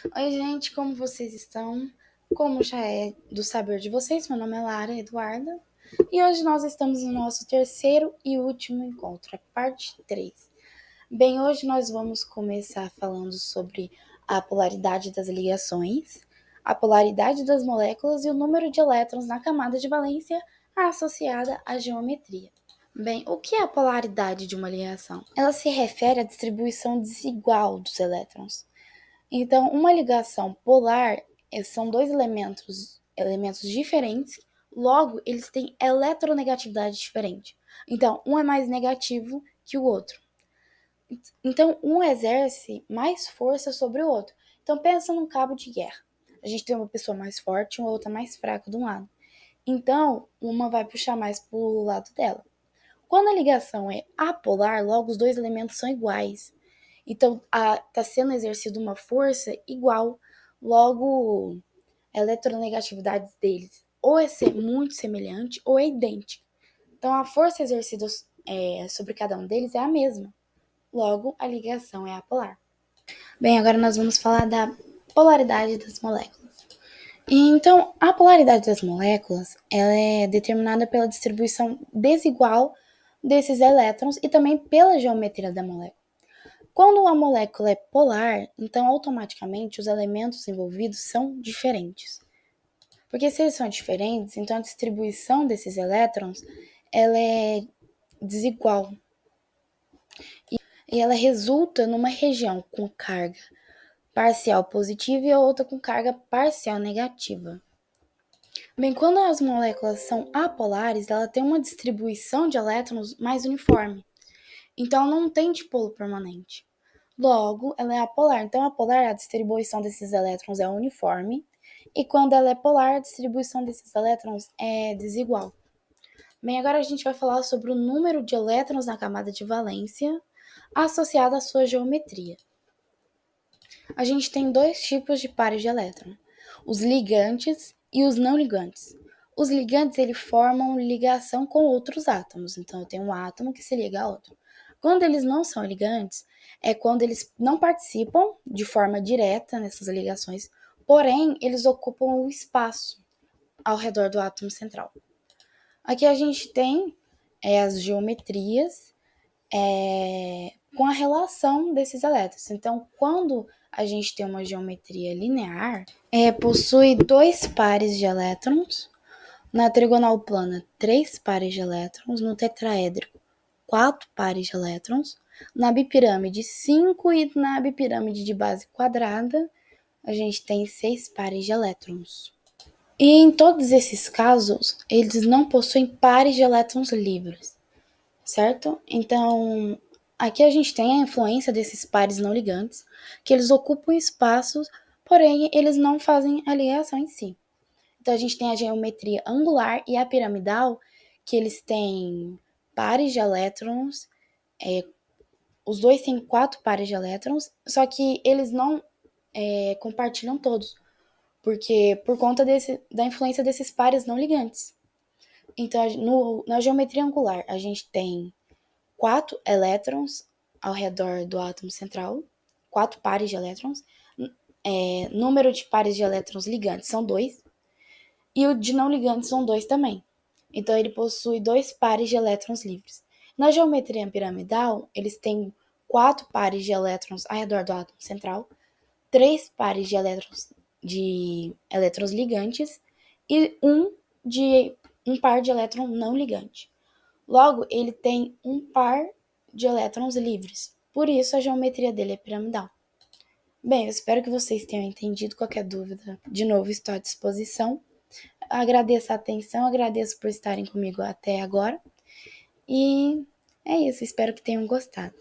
Oi, gente, como vocês estão? Como já é do saber de vocês, meu nome é Lara Eduarda e hoje nós estamos no nosso terceiro e último encontro, a parte 3. Bem, hoje nós vamos começar falando sobre a polaridade das ligações, a polaridade das moléculas e o número de elétrons na camada de valência associada à geometria. Bem, o que é a polaridade de uma ligação? Ela se refere à distribuição desigual dos elétrons. Então, uma ligação polar são dois elementos diferentes, logo eles têm eletronegatividade diferente. Então, um é mais negativo que o outro. Então, um exerce mais força sobre o outro. Então, pensa num cabo de guerra. A gente tem uma pessoa mais forte e uma outra mais fraca de um lado. Então, uma vai puxar mais para o lado dela. Quando a ligação é apolar, logo os dois elementos são iguais. Então, está sendo exercida uma força igual, logo a eletronegatividade deles ou é muito semelhante ou é idêntica. Então, a força exercida sobre cada um deles é a mesma, logo a ligação é apolar. Bem, agora nós vamos falar da polaridade das moléculas. Então, a polaridade das moléculas ela é determinada pela distribuição desigual desses elétrons e também pela geometria da molécula. Quando a molécula é polar, então automaticamente os elementos envolvidos são diferentes. Porque se eles são diferentes, então a distribuição desses elétrons ela é desigual. E ela resulta numa região com carga parcial positiva e a outra com carga parcial negativa. Bem, quando as moléculas são apolares, ela tem uma distribuição de elétrons mais uniforme. Então não tem dipolo permanente. Logo, ela é apolar. Então, apolar, a distribuição desses elétrons é uniforme. E quando ela é polar, a distribuição desses elétrons é desigual. Bem, agora a gente vai falar sobre o número de elétrons na camada de valência associado à sua geometria. A gente tem dois tipos de pares de elétron, os ligantes e os não ligantes. Os ligantes, eles formam ligação com outros átomos, então eu tenho um átomo que se liga a outro. Quando eles não são ligantes, é quando eles não participam de forma direta nessas ligações, porém, eles ocupam o espaço ao redor do átomo central. Aqui a gente tem as geometrias com a relação desses elétrons. Então, quando a gente tem uma geometria linear, possui dois pares de elétrons, na trigonal plana, 3 pares de elétrons, no tetraédrico, 4 pares de elétrons, na bipirâmide, 5 e na bipirâmide de base quadrada, a gente tem 6 pares de elétrons. E em todos esses casos, eles não possuem pares de elétrons livres, certo? Então, aqui a gente tem a influência desses pares não ligantes, que eles ocupam espaços, porém eles não fazem a ligação em si. Então, a gente tem a geometria angular e a piramidal, que eles têm pares de elétrons, os dois têm 4 pares de elétrons, só que eles não compartilham todos, porque por conta da influência desses pares não ligantes. Então, na geometria angular, a gente tem 4 elétrons ao redor do átomo central, 4 pares de elétrons, número de pares de elétrons ligantes são 2, e o de não ligantes são 2 também. Então, ele possui 2 pares de elétrons livres. Na geometria piramidal, eles têm 4 pares de elétrons ao redor do átomo central, 3 pares de elétrons ligantes e um par de elétron não ligante. Logo, ele tem um par de elétrons livres. Por isso, a geometria dele é piramidal. Bem, eu espero que vocês tenham entendido. Qualquer dúvida, de novo, estou à disposição. Agradeço a atenção, agradeço por estarem comigo até agora. E é isso, espero que tenham gostado.